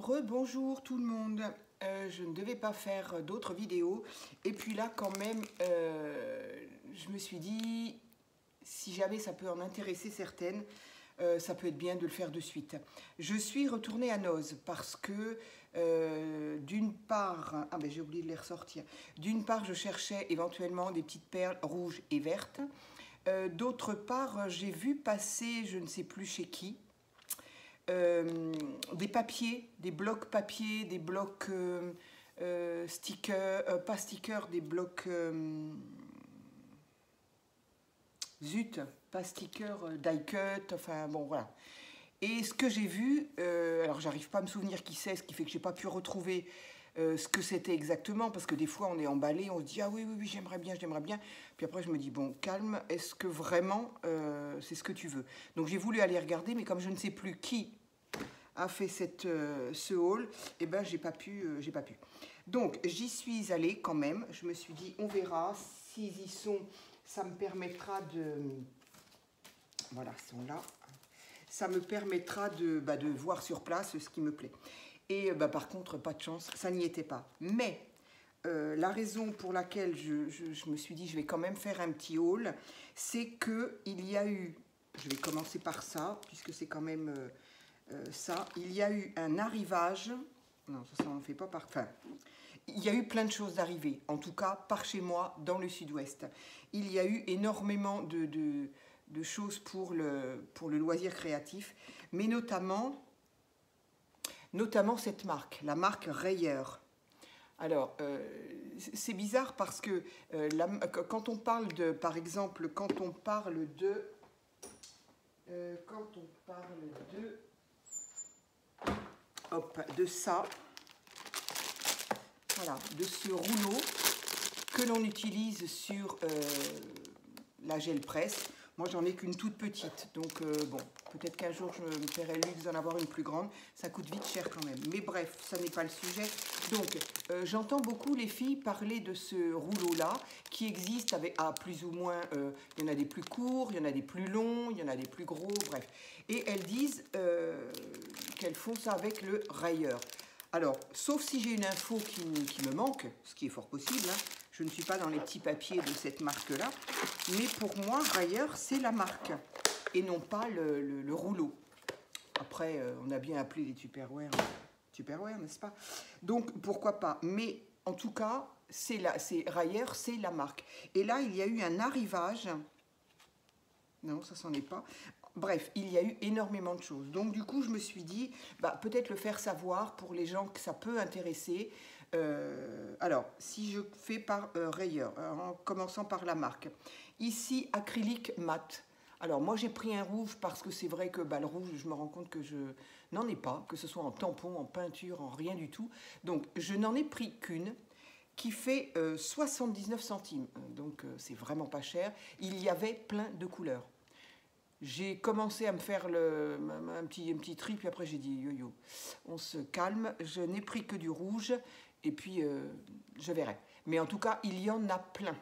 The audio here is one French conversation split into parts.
Rebonjour tout le monde. Je ne devais pas faire d'autres vidéos. Et puis là, quand même, je me suis dit, si jamais ça peut en intéresser certaines, ça peut être bien de le faire de suite. Je suis retournée à Noz parce que, d'une part, j'ai oublié de les ressortir. D'une part, je cherchais éventuellement des petites perles rouges et vertes. D'autre part, j'ai vu passer, je ne sais plus chez qui, des papiers, des blocs papier, des blocs stickers, pas stickers, des blocs zut, pas stickers, die cut, enfin bon voilà. Et ce que j'ai vu, alors j'arrive pas à me souvenir qui c'est, ce qui fait que j'ai pas pu retrouver ce que c'était exactement, parce que des fois on est emballé, on se dit ah oui, oui, oui, j'aimerais bien, puis après je me dis bon, calme, est-ce que vraiment c'est ce que tu veux? Donc j'ai voulu aller regarder, mais comme je ne sais plus qui a fait ce haul, et ben j'ai pas pu. Donc j'y suis allée quand même, je me suis dit on verra, s'ils y sont, ça me permettra de... Voilà, ils sont là. Ça me permettra de voir sur place ce qui me plaît. Et par contre, pas de chance, ça n'y était pas. Mais la raison pour laquelle je me suis dit je vais quand même faire un petit haul, c'est qu'il y a eu, je vais commencer par ça, puisque c'est quand même ça, il y a eu un arrivage, non ça on ne fait pas par... Enfin, il y a eu plein de choses d'arriver, en tout cas par chez moi, dans le sud-ouest. Il y a eu énormément de choses pour le loisir créatif, mais notamment cette marque, la marque Rayer. Alors, c'est bizarre parce que quand on parle de, par exemple, quand on parle de ça, voilà, de ce rouleau que l'on utilise sur la gel presse. Moi, j'en ai qu'une toute petite, donc bon, peut-être qu'un jour, je me ferai le luxe d'en avoir une plus grande. Ça coûte vite cher quand même. Mais bref, ça n'est pas le sujet. Donc, j'entends beaucoup les filles parler de ce rouleau-là, qui existe avec, plus ou moins, il y en a des plus courts, il y en a des plus longs, il y en a des plus gros, bref. Et elles disent qu'elles font ça avec le Rayer. Alors, sauf si j'ai une info qui me manque, ce qui est fort possible, hein, je ne suis pas dans les petits papiers de cette marque-là, mais pour moi, Rayer, c'est la marque, et non pas le rouleau. Après, on a bien appelé les Tupperware, n'est-ce pas? Donc, pourquoi pas? Mais, en tout cas, Rayer, c'est la marque. Et là, il y a eu un arrivage... Non, ça s'en est pas... Bref, il y a eu énormément de choses. Donc, du coup, je me suis dit, peut-être le faire savoir pour les gens que ça peut intéresser. Alors, si je fais par Rayer, en commençant par la marque. Ici, acrylique mat. Alors, moi, j'ai pris un rouge parce que c'est vrai que le rouge, je me rends compte que je n'en ai pas, que ce soit en tampon, en peinture, en rien du tout. Donc, je n'en ai pris qu'une qui fait 79 centimes. Donc, c'est vraiment pas cher. Il y avait plein de couleurs. J'ai commencé à me faire un petit tri, puis après j'ai dit yo-yo, on se calme, je n'ai pris que du rouge, et puis je verrai. Mais en tout cas, il y en a plein.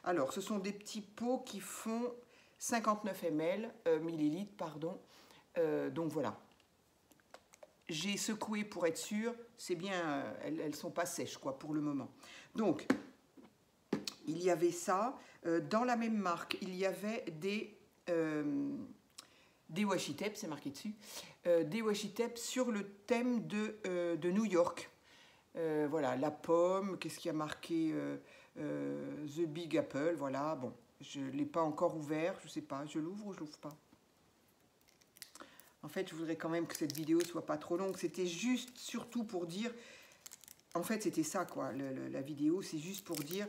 Alors, ce sont des petits pots qui font 59 millilitres, pardon. Donc voilà. J'ai secoué pour être sûre, c'est bien, elles ne sont pas sèches, quoi, pour le moment. Donc, il y avait ça. Dans la même marque, il y avait des washi tape, c'est marqué dessus, des washi tape sur le thème de New York. Voilà, la pomme, qu'est-ce qu'il y a marqué, The Big Apple, voilà, bon, je ne l'ai pas encore ouvert, je ne sais pas, je l'ouvre ou je ne l'ouvre pas? En fait, je voudrais quand même que cette vidéo soit pas trop longue, c'était juste, surtout pour dire, en fait, c'était ça, quoi, la vidéo, c'est juste pour dire...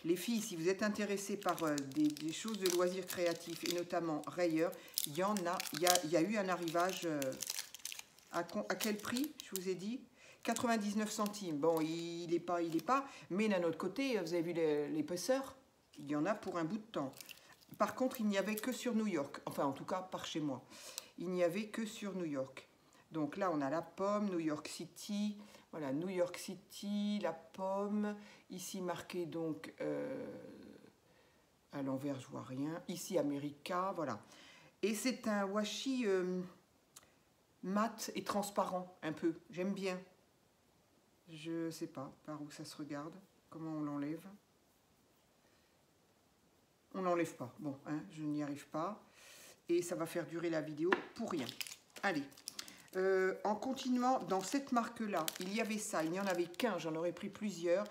Les filles, si vous êtes intéressées par des choses de loisirs créatifs, et notamment Rayer, il y a eu un arrivage, à quel prix, je vous ai dit 99 centimes. Bon, il est pas, mais d'un autre côté, vous avez vu l'épaisseur, il y en a pour un bout de temps. Par contre, il n'y avait que sur New York, enfin en tout cas par chez moi. Il n'y avait que sur New York. Donc là, on a la pomme, New York City, voilà, New York City, la pomme, ici marqué donc, à l'envers, je vois rien, ici America, voilà. Et c'est un washi mat et transparent un peu. J'aime bien. Je sais pas par où ça se regarde. Comment on l'enlève? On n'enlève pas. Bon, hein, je n'y arrive pas. Et ça va faire durer la vidéo pour rien. Allez. En continuant, dans cette marque-là, il y avait ça. Il n'y en avait qu'un. J'en aurais pris plusieurs.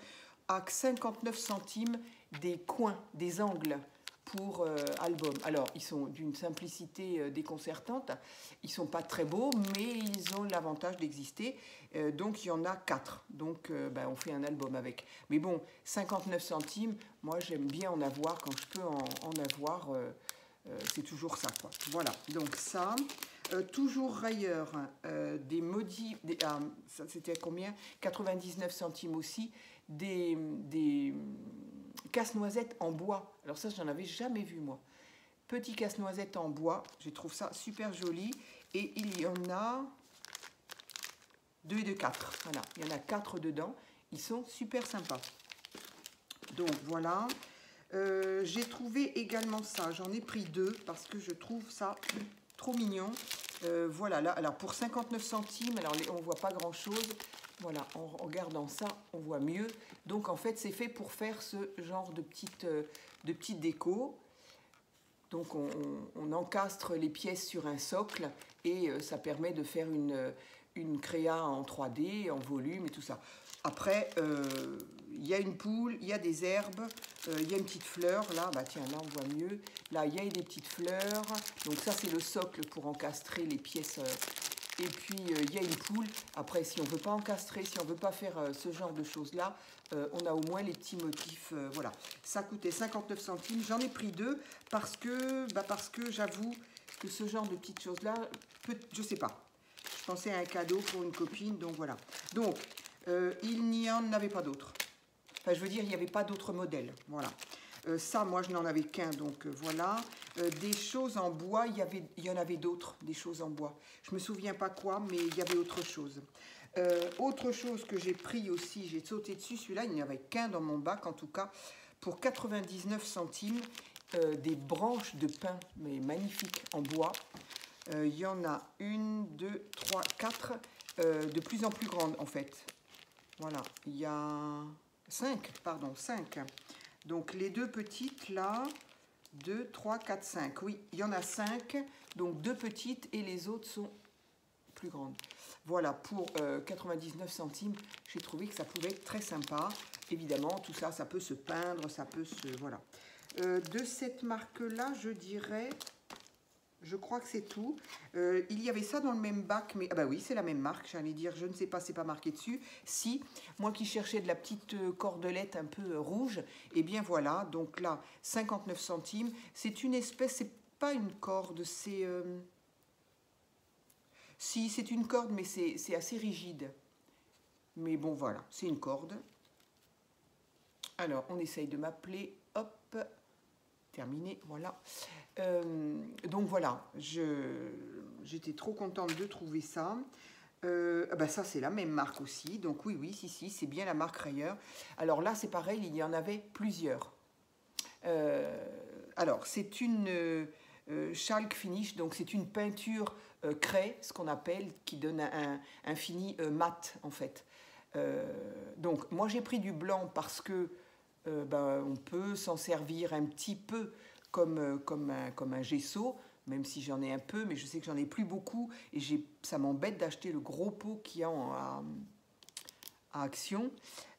À 59 centimes des coins, des angles pour album. Alors, ils sont d'une simplicité déconcertante. Ils ne sont pas très beaux, mais ils ont l'avantage d'exister. Donc, il y en a 4. Donc, on fait un album avec. Mais bon, 59 centimes, moi, j'aime bien en avoir. Quand je peux en avoir, c'est toujours ça, quoi. Voilà, donc ça. Toujours Rayer, des maudits... ça, c'était combien? 99 centimes aussi. Des casse-noisettes en bois. Alors ça, j'en avais jamais vu, moi. Petit casse-noisette en bois. Je trouve ça super joli. Et il y en a 2 et de 4. Voilà, il y en a 4 dedans. Ils sont super sympas. Donc, voilà. J'ai trouvé également ça. J'en ai pris 2 parce que je trouve ça trop mignon. Voilà, là, alors pour 59 centimes, alors on ne voit pas grand-chose. Voilà, en regardant ça, on voit mieux. Donc, en fait, c'est fait pour faire ce genre de petite déco. Donc, on encastre les pièces sur un socle et ça permet de faire une créa en 3D, en volume et tout ça. Après, il y a une poule, il y a des herbes, il y a une petite fleur. Là, bah tiens, là, on voit mieux. Là, il y a des petites fleurs. Donc, ça, c'est le socle pour encastrer les pièces. Et puis, il y a une poule. Après, si on ne veut pas encastrer, si on ne veut pas faire ce genre de choses-là, on a au moins les petits motifs. Voilà. Ça coûtait 59 centimes. J'en ai pris 2 parce que j'avoue que ce genre de petites choses-là, je ne sais pas. Je pensais à un cadeau pour une copine, donc voilà. Donc, il n'y en avait pas d'autres. Enfin, je veux dire, il n'y avait pas d'autres modèles. Voilà. Ça, moi, je n'en avais qu'un, donc voilà. Des choses en bois, il y en avait d'autres, des choses en bois. Je ne me souviens pas quoi, mais il y avait autre chose. Autre chose que j'ai pris aussi, j'ai sauté dessus, celui-là, il n'y avait qu'un dans mon bac, en tout cas, pour 99 centimes, des branches de pin, mais magnifiques, en bois. Il y en a 1, 2, 3, 4, de plus en plus grandes, en fait. Voilà, il y a 5, pardon, 5. Donc, les 2 petites, là, 2, 3, 4, 5. Oui, il y en a 5, donc 2 petites et les autres sont plus grandes. Voilà, pour 99 centimes, j'ai trouvé que ça pouvait être très sympa. Évidemment, tout ça, ça peut se peindre, ça peut se... Voilà. De cette marque-là, je dirais... Je crois que c'est tout. Il y avait ça dans le même bac, mais... Ah bah oui, c'est la même marque, j'allais dire, je ne sais pas, c'est pas marqué dessus. Si, moi qui cherchais de la petite cordelette un peu rouge, et bien voilà, donc là, 59 centimes. C'est une espèce, c'est pas une corde, c'est... Si, c'est une corde, mais c'est assez rigide. Mais bon, voilà, c'est une corde. Alors, on essaye de m'appeler, hop, terminé, voilà. Donc voilà, j'étais trop contente de trouver ça. Bah ça, c'est la même marque aussi. Donc oui, si, c'est bien la marque Rayer. Alors là, c'est pareil, il y en avait plusieurs. Alors, c'est une chalk finish, donc c'est une peinture craie, ce qu'on appelle, qui donne un fini mat, en fait. Donc, moi, j'ai pris du blanc parce que on peut s'en servir un petit peu comme un gesso, même si j'en ai un peu, mais je sais que j'en ai plus beaucoup, et ça m'embête d'acheter le gros pot qu'il y a à Action.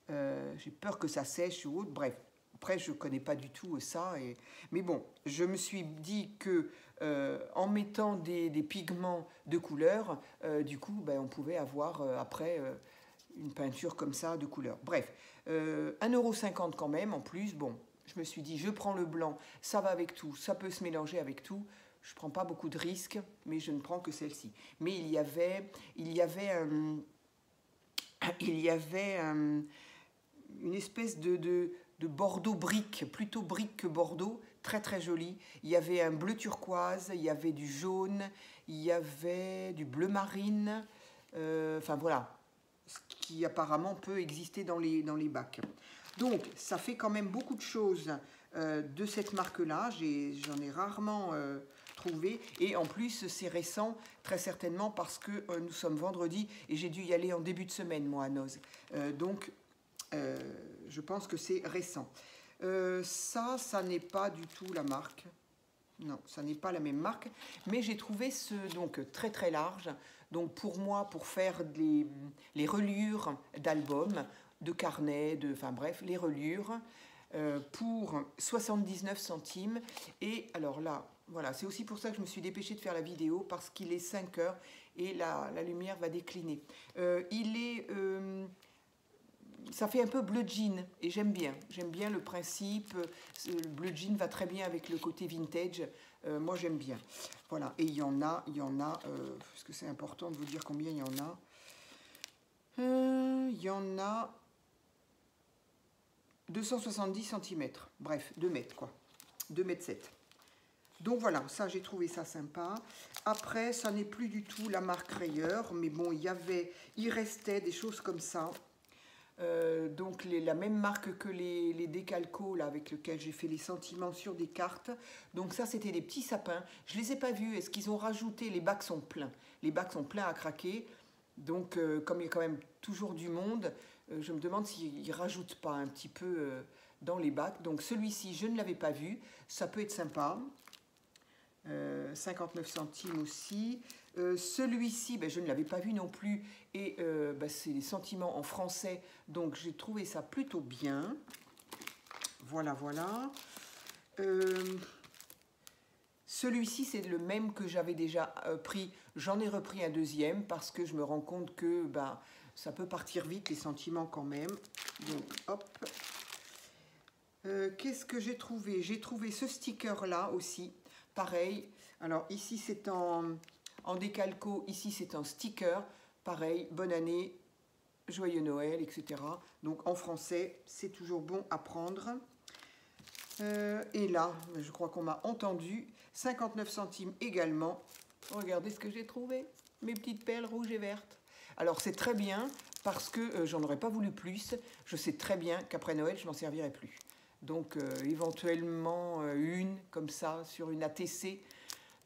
J'ai peur que ça sèche ou autre, bref. Après, je ne connais pas du tout ça. Mais bon, je me suis dit que en mettant des pigments de couleur, du coup, on pouvait avoir après une peinture comme ça de couleur. Bref, 1,50 € quand même en plus. Bon, je me suis dit, je prends le blanc, ça va avec tout, ça peut se mélanger avec tout. Je ne prends pas beaucoup de risques, mais je ne prends que celle-ci. Mais il y avait une espèce de bordeaux brique, plutôt brique que bordeaux, très très joli. Il y avait un bleu turquoise, il y avait du jaune, il y avait du bleu marine, enfin voilà, ce qui apparemment peut exister dans les bacs. Donc ça fait quand même beaucoup de choses de cette marque-là. J'en ai rarement trouvé. Et en plus, c'est récent, très certainement, parce que nous sommes vendredi et j'ai dû y aller en début de semaine, moi, à Noz. Donc, je pense que c'est récent. Ça n'est pas du tout la marque. Non, ça n'est pas la même marque. Mais j'ai trouvé ce donc très très large. Donc pour moi, pour faire les reliures d'albums, de carnets, enfin bref, les reliures, pour 79 centimes. Et alors là, voilà, c'est aussi pour ça que je me suis dépêchée de faire la vidéo, parce qu'il est 5 heures et la lumière va décliner. Ça fait un peu bleu jean et j'aime bien le principe. Le bleu jean va très bien avec le côté vintage. Moi j'aime bien. Voilà, et il y en a, parce que c'est important de vous dire combien il y en a. Il y en a 270 cm, bref, 2 mètres quoi, 2 mètres 7. Donc voilà, ça j'ai trouvé ça sympa. Après, ça n'est plus du tout la marque Rayeur, mais bon, il restait des choses comme ça. Donc la même marque que les décalcos là, avec lesquels j'ai fait les sentiments sur des cartes. Donc ça c'était des petits sapins. Je les ai pas vus. Est-ce qu'ils ont rajouté? Les bacs sont pleins. Les bacs sont pleins à craquer. Donc comme il y a quand même toujours du monde, je me demande s'ils rajoutent pas un petit peu dans les bacs. Donc celui-ci je ne l'avais pas vu. Ça peut être sympa. 59 centimes aussi. Celui-ci, je ne l'avais pas vu non plus, et c'est les sentiments en français, donc j'ai trouvé ça plutôt bien. Voilà, voilà. Celui-ci, c'est le même que j'avais déjà pris. J'en ai repris un deuxième parce que je me rends compte que ça peut partir vite, les sentiments quand même. Donc, hop. Qu'est-ce que j'ai trouvé? J'ai trouvé ce sticker-là aussi. Pareil, alors ici c'est en décalco, ici c'est en sticker, pareil, bonne année, joyeux Noël, etc. Donc en français, c'est toujours bon à prendre. Et là, je crois qu'on m'a entendu, 59 centimes également. Regardez ce que j'ai trouvé, mes petites perles rouges et vertes. Alors c'est très bien, parce que j'en aurais pas voulu plus. Je sais très bien qu'après Noël, je m'en servirai plus. Donc éventuellement une comme ça sur une ATC,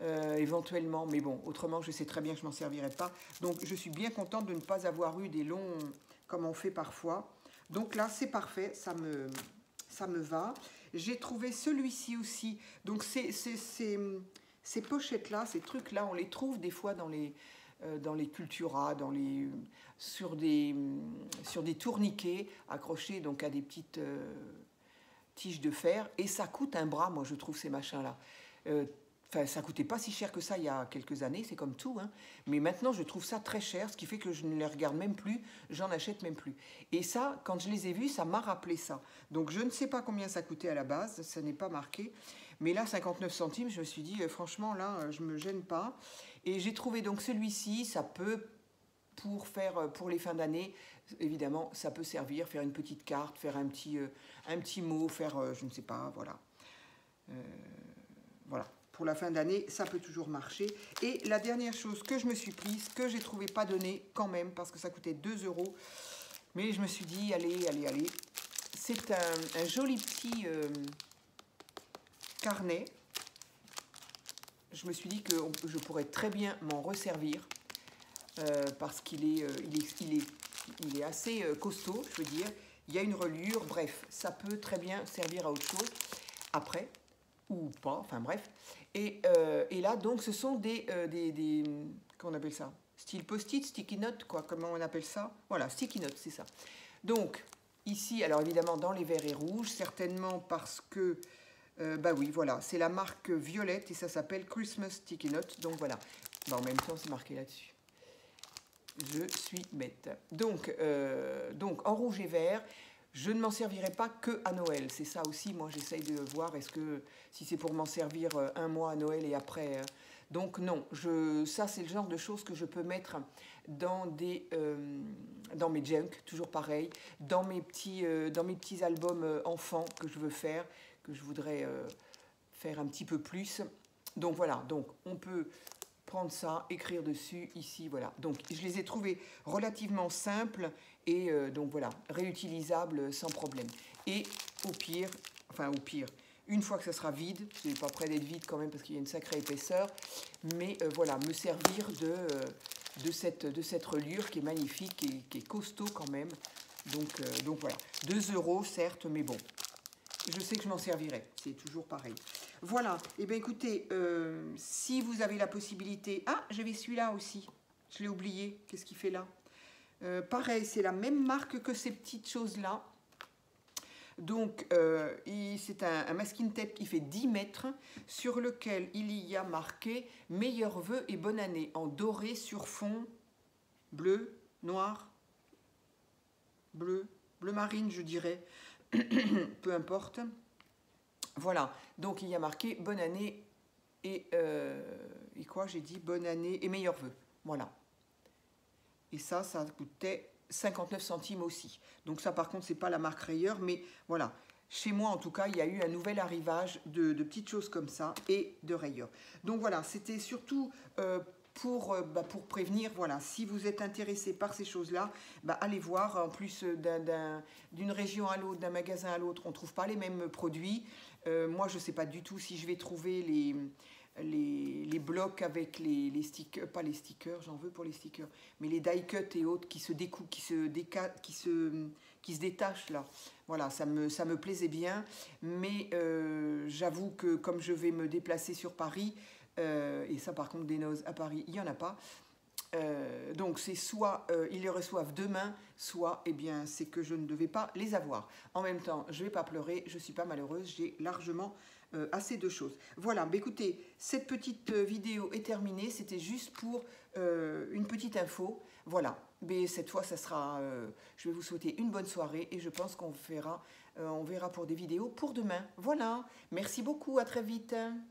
éventuellement, mais bon, autrement je sais très bien que je m'en servirai pas. Donc je suis bien contente de ne pas avoir eu des longs comme on fait parfois. Donc là c'est parfait, ça me va. J'ai trouvé celui-ci aussi. Donc ces pochettes là, ces trucs là, on les trouve des fois dans les Cultura, sur des tourniquets accrochés donc à des petites tiges de fer, et ça coûte un bras, moi je trouve, ces machins-là. Ça coûtait pas si cher que ça il y a quelques années, c'est comme tout, hein. Mais maintenant je trouve ça très cher, ce qui fait que je ne les regarde même plus, j'en achète même plus. Et ça, quand je les ai vus, ça m'a rappelé ça. Donc je ne sais pas combien ça coûtait à la base, ça n'est pas marqué. Mais là, 59 centimes, je me suis dit, franchement, là, je me gêne pas. Et j'ai trouvé donc celui-ci, ça peut, pour les fins d'année, évidemment, ça peut servir, faire une petite carte, faire un petit mot, faire, je ne sais pas, voilà. Voilà, pour la fin d'année, ça peut toujours marcher. Et la dernière chose que je me suis prise, que j'ai trouvé pas donnée quand même, parce que ça coûtait 2 €, mais je me suis dit, allez, allez, allez. C'est un joli petit carnet. Je me suis dit que je pourrais très bien m'en resservir, parce qu'il est assez costaud, je veux dire. Il y a une reliure, bref, ça peut très bien servir à autre chose après, ou pas, enfin bref. Et là, donc, ce sont des comment on appelle ça? Style post-it, sticky note, quoi, comment on appelle ça? Voilà, sticky note, c'est ça. Donc, ici, alors évidemment, dans les verts et rouges, certainement parce que, oui, voilà, c'est la marque Violette et ça s'appelle Christmas Sticky Note. Donc voilà, en même temps, c'est marqué là-dessus. Je suis bête. Donc en rouge et vert, je ne m'en servirai pas que à Noël. C'est ça aussi, moi j'essaye de voir, est-ce que si c'est pour m'en servir un mois à Noël et après... donc non, ça c'est le genre de choses que je peux mettre dans mes junk, toujours pareil, dans mes petits albums enfants que je veux faire, que je voudrais faire un petit peu plus. Donc voilà, donc on peut prendre ça, écrire dessus, ici, voilà. Donc, je les ai trouvés relativement simples et donc voilà, réutilisables sans problème. Et au pire, une fois que ça sera vide, c'est pas près d'être vide quand même parce qu'il y a une sacrée épaisseur, mais voilà, me servir de cette reliure qui est magnifique et qui est costaud quand même. Donc voilà, 2 € certes, mais bon, je sais que je m'en servirai, c'est toujours pareil. Voilà, et bien écoutez, si vous avez la possibilité... Ah, j'avais celui-là aussi, je l'ai oublié, qu'est-ce qu'il fait là? Pareil, c'est la même marque que ces petites choses-là. Donc, c'est un masking tape qui fait 10 mètres, sur lequel il y a marqué « Meilleurs vœux et bonne année » en doré sur fond bleu, noir, bleu marine, je dirais, peu importe. Voilà, donc il y a marqué « Bonne année » et quoi j'ai dit? Bonne année et meilleurs vœux, voilà. Et ça coûtait 59 centimes aussi. Donc ça, par contre, c'est pas la marque Rayeur, mais voilà. Chez moi, en tout cas, il y a eu un nouvel arrivage de petites choses comme ça et de Rayeur. Donc voilà, c'était surtout pour prévenir, voilà, si vous êtes intéressé par ces choses-là, allez voir. En plus, d'une région à l'autre, d'un magasin à l'autre, on ne trouve pas les mêmes produits. Moi, je ne sais pas du tout si je vais trouver les blocs avec les stickers, pas les stickers, j'en veux pour les stickers, mais les die cut et autres qui se découpent, qui se détachent là. Voilà, ça me plaisait bien, mais j'avoue que comme je vais me déplacer sur Paris, et ça par contre des noces à Paris, il n'y en a pas. Donc c'est soit ils les reçoivent demain, soit eh bien c'est que je ne devais pas les avoir. En même temps, je ne vais pas pleurer, je ne suis pas malheureuse, j'ai largement assez de choses. Voilà, écoutez, cette petite vidéo est terminée, c'était juste pour une petite info. Voilà, mais cette fois, ça sera, je vais vous souhaiter une bonne soirée et je pense qu'on verra pour des vidéos pour demain. Voilà, merci beaucoup, à très vite.